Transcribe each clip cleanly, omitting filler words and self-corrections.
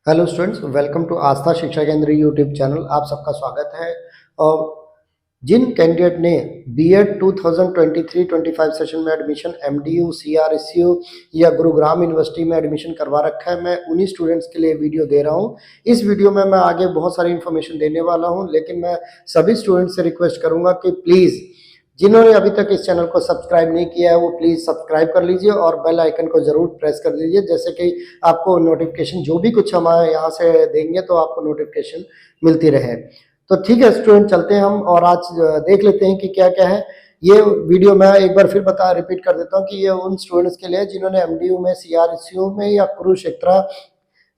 Hello students, welcome to आस्था शिक्षा केंद्र YouTube channel. आप सबका स्वागत है। और जिन कैंडिडेट ने बीएड 2023-25 सेशन में एडमिशन एमडीयू, सीआरएसयू या गुरुग्राम यूनिवर्सिटी में एडमिशन करवा रखा है, मैं उन्हीं स्टूडेंट्स के लिए वीडियो दे रहा हूं। इस वीडियो में मैं आगे बहुत सारी इन्फॉर्मेशन देने वाला हूं, लेकिन मैं सभी स्टूडेंट्स से रिक्वेस्ट करूंगा कि प्लीज़ जिन्होंने अभी तक इस चैनल को सब्सक्राइब नहीं किया है वो प्लीज़ सब्सक्राइब कर लीजिए और बेल आइकन को ज़रूर प्रेस कर दीजिए, जैसे कि आपको नोटिफिकेशन जो भी कुछ हमारे यहाँ से देंगे तो आपको नोटिफिकेशन मिलती रहे। तो ठीक है स्टूडेंट, चलते हैं हम और आज देख लेते हैं कि क्या क्या है। ये वीडियो मैं एक बार फिर रिपीट कर देता हूँ कि ये उन स्टूडेंट्स के लिए जिन्होंने एमडीयू में, सीआरएसयू में या कुरुक्षेत्र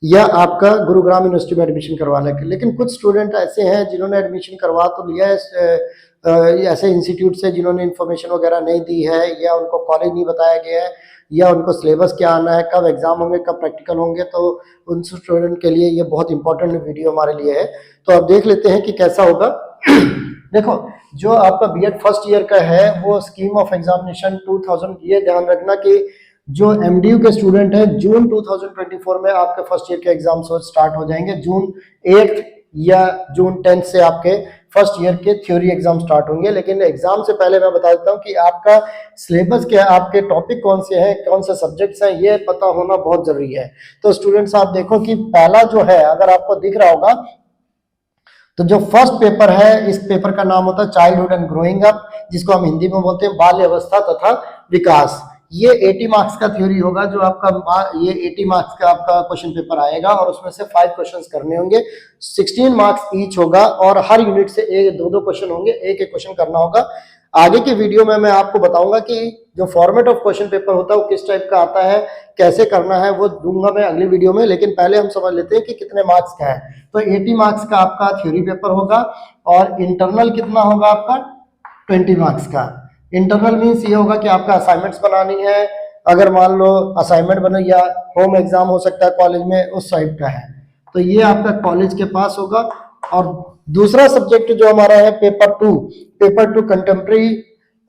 या आपका गुरुग्राम यूनिवर्सिटी में एडमिशन करवाना है। लेकिन कुछ स्टूडेंट ऐसे हैं जिन्होंने एडमिशन करवा तो लिया है ऐसे इंस्टीट्यूट से जिन्होंने इन्फॉर्मेशन वगैरह नहीं दी है, या उनको कॉलेज नहीं बताया गया है, या उनको सिलेबस क्या आना है, कब एग्जाम होंगे, कब प्रैक्टिकल होंगे। तो उन स्टूडेंट के लिए ये बहुत इंपॉर्टेंट वीडियो हमारे लिए है। तो अब देख लेते हैं कि कैसा होगा। देखो, जो आपका बीएड फर्स्ट ईयर का है वो स्कीम ऑफ एग्जामिनेशन 2000, ये ध्यान रखना कि जो एमडीयू के स्टूडेंट हैं जून 2024 में आपके फर्स्ट ईयर के एग्जाम स्टार्ट हो जाएंगे। जून 8 या जून 10 से आपके फर्स्ट ईयर के थ्योरी एग्जाम स्टार्ट होंगे। लेकिन एग्जाम से पहले मैं बता देता हूँ कि आपका सिलेबस क्या है, आपके टॉपिक कौन से हैं, कौन से सब्जेक्ट्स हैं, ये पता होना बहुत जरूरी है। तो स्टूडेंट्स आप देखो कि पहला जो है, अगर आपको दिख रहा होगा, तो जो फर्स्ट पेपर है, इस पेपर का नाम होता है चाइल्डहुड एंड ग्रोइंग अप, जिसको हम हिंदी में बोलते हैं बाल्य अवस्था तथा विकास। ये 80 मार्क्स का थ्योरी होगा, जो आपका ये 80 मार्क्स का आपका क्वेश्चन पेपर आएगा और उसमें से 5 क्वेश्चंस करने होंगे। 16 मार्क्स ईच होगा और हर यूनिट से एक दो क्वेश्चन होंगे, एक एक क्वेश्चन करना होगा। आगे के वीडियो में मैं आपको बताऊंगा कि जो फॉर्मेट ऑफ क्वेश्चन पेपर होता है वो किस टाइप का आता है, कैसे करना है, वो दूंगा मैं अगली वीडियो में। लेकिन पहले हम समझ लेते हैं कि कितने मार्क्स का है। तो 80 मार्क्स का आपका थ्योरी पेपर होगा और इंटरनल कितना होगा आपका 20 मार्क्स का। इंटरनल मीन्स ये होगा कि आपका असाइनमेंट्स बनानी है, अगर मान लो असाइनमेंट बने, या होम एग्जाम हो सकता है कॉलेज में, उस टाइप का है। तो ये आपका कॉलेज के पास होगा। और दूसरा सब्जेक्ट जो हमारा है paper two contemporary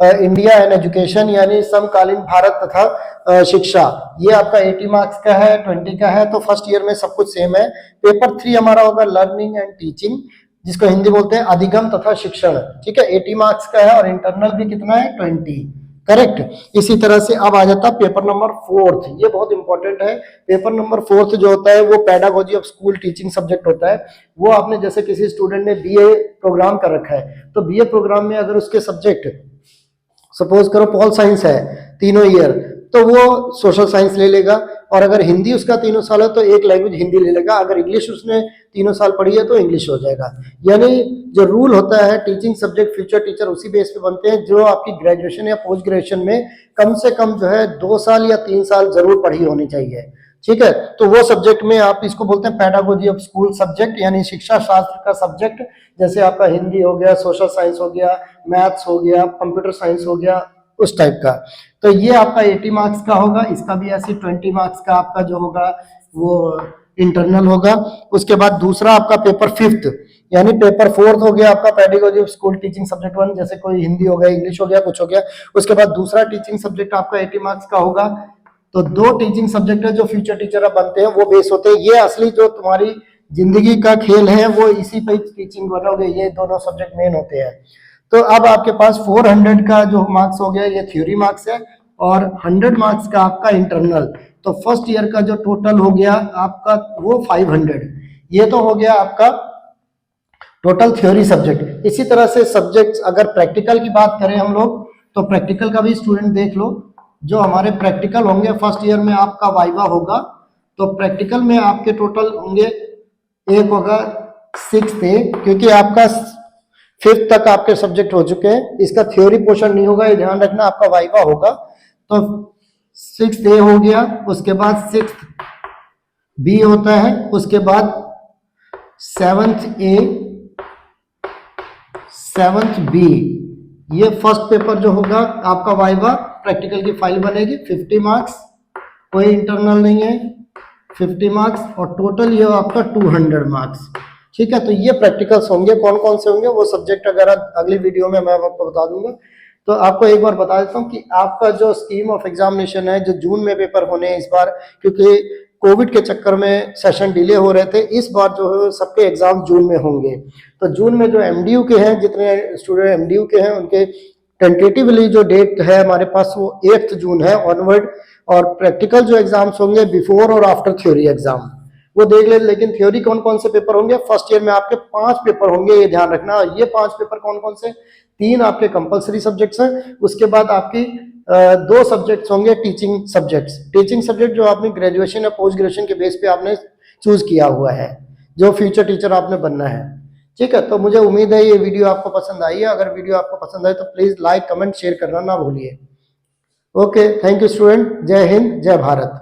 India and education, यानी समकालीन भारत तथा शिक्षा, ये आपका 80 मार्क्स का है, 20 का है। तो फर्स्ट ईयर में सब कुछ सेम है। पेपर 3 हमारा होगा लर्निंग एंड टीचिंग, जिसको हिंदी बोलते हैं अधिगम तथा शिक्षण। ठीक है, 80 मार्क्स का है और इंटरनल भी कितना है 20। करेक्ट। इसी तरह से अब आ जाता है पेपर नंबर 4। ये बहुत इंपॉर्टेंट है। पेपर नंबर 4 जो होता है वो pedagogy of school teaching subject होता है। वो आपने जैसे किसी स्टूडेंट ने बीए प्रोग्राम कर रखा है, तो बीए प्रोग्राम में अगर उसके सब्जेक्ट, सपोज करो पॉल साइंस है तीनों ईयर, तो वो सोशल साइंस ले लेगा। और अगर हिंदी उसका तीनों साल है तो एक लैंग्वेज हिंदी ले लेगा। अगर इंग्लिश उसने तीनों साल पढ़ी है तो इंग्लिश हो जाएगा। यानी जो रूल होता है, टीचिंग सब्जेक्ट फ्यूचर टीचर उसी बेस पे बनते हैं जो आपकी ग्रेजुएशन या पोस्ट ग्रेजुएशन में कम से कम जो है 2 साल या 3 साल जरूर पढ़ी होनी चाहिए। ठीक है, तो वो सब्जेक्ट में आप इसको बोलते हैं पेडागोजी ऑफ स्कूल सब्जेक्ट, यानी शिक्षा शास्त्र का सब्जेक्ट। जैसे आपका हिंदी हो गया, सोशल साइंस हो गया, मैथ्स हो गया, कंप्यूटर साइंस हो गया, उस टाइप का। तो ये आपका 80 मार्क्स का होगा। इसका भी ऐसे 20 मार्क्स का आपका जो होगा वो इंटरनल होगा। उसके बाद दूसरा आपका पेपर 5th, यानी पेपर 4 हो गया आपका pedagogy of school teaching subject 1, जैसे कोई हिंदी हो गया, इंग्लिश हो गया, कुछ हो गया। उसके बाद दूसरा टीचिंग सब्जेक्ट आपका 80 मार्क्स का होगा। तो 2 टीचिंग सब्जेक्ट है जो फ्यूचर टीचर अब बनते हैं, वो बेस होते हैं। ये असली जो तुम्हारी जिंदगी का खेल है वो इसी पे टीचिंग बनोगे, ये दोनों सब्जेक्ट मेन होते हैं। तो अब आपके पास 400 का जो मार्क्स हो गया ये थ्योरी मार्क्स है और 100 मार्क्स का आपका इंटरनल। तो फर्स्ट ईयर का जो टोटल हो गया आपका वो 500। ये तो हो गया आपका टोटल थ्योरी सब्जेक्ट। इसी तरह से सब्जेक्ट्स, अगर प्रैक्टिकल की बात करें हम लोग, तो प्रैक्टिकल का भी स्टूडेंट देख लो। जो हमारे प्रैक्टिकल होंगे फर्स्ट ईयर में, आपका वाइवा होगा। तो प्रैक्टिकल में आपके टोटल होंगे, एक होगा 6th ए, क्योंकि आपका 5th तक आपके सब्जेक्ट हो चुके हैं। इसका थ्योरी पोर्शन नहीं होगा, ये ध्यान रखना, आपका वाइवा होगा। तो 6th ए हो गया, उसके बाद 6th बी होता है, उसके बाद 7th ए, 7th बी। ये फर्स्ट पेपर जो होगा आपका वाइवा, प्रैक्टिकल की फाइल बनेगी, 50 मार्क्स, कोई इंटरनल नहीं है, 50 मार्क्स, और टोटल ये आपका 200 मार्क्स। ठीक है, तो ये प्रैक्टिकल्स होंगे। कौन कौन से होंगे वो सब्जेक्ट अगर अगली वीडियो में मैं आपको बता दूंगा। तो आपको एक बार बता देता हूँ कि आपका जो स्कीम ऑफ एग्जामिनेशन है, जो जून में पेपर होने हैं इस बार, क्योंकि कोविड के चक्कर में सेशन डिले हो रहे थे। इस बार जो है सबके एग्जाम जून में होंगे। तो जून में जो एमडीयू के हैं, जितने स्टूडेंट एमडीयू के हैं, उनके टेंटेटिवली जो डेट है हमारे पास वो 8 जून है ऑनवर्ड। और प्रैक्टिकल जो एग्जाम्स होंगे बिफोर और आफ्टर थ्योरी एग्जाम वो देख ले। लेकिन थ्योरी कौन कौन से पेपर होंगे? फर्स्ट ईयर में आपके 5 पेपर होंगे, ये ध्यान रखना। ये 5 पेपर कौन कौन से? 3 आपके कंपलसरी सब्जेक्ट्स हैं, उसके बाद आपकी 2 सब्जेक्ट्स होंगे टीचिंग सब्जेक्ट्स। टीचिंग सब्जेक्ट जो आपने ग्रेजुएशन या पोस्ट ग्रेजुएशन के बेस पे आपने चूज किया हुआ है, जो फ्यूचर टीचर आपने बनना है। ठीक है, तो मुझे उम्मीद है ये वीडियो आपको पसंद आई है। अगर वीडियो आपको पसंद आए तो प्लीज लाइक, कमेंट, शेयर करना ना भूलिए। Okay, thank you student. जय हिंद, जय भारत।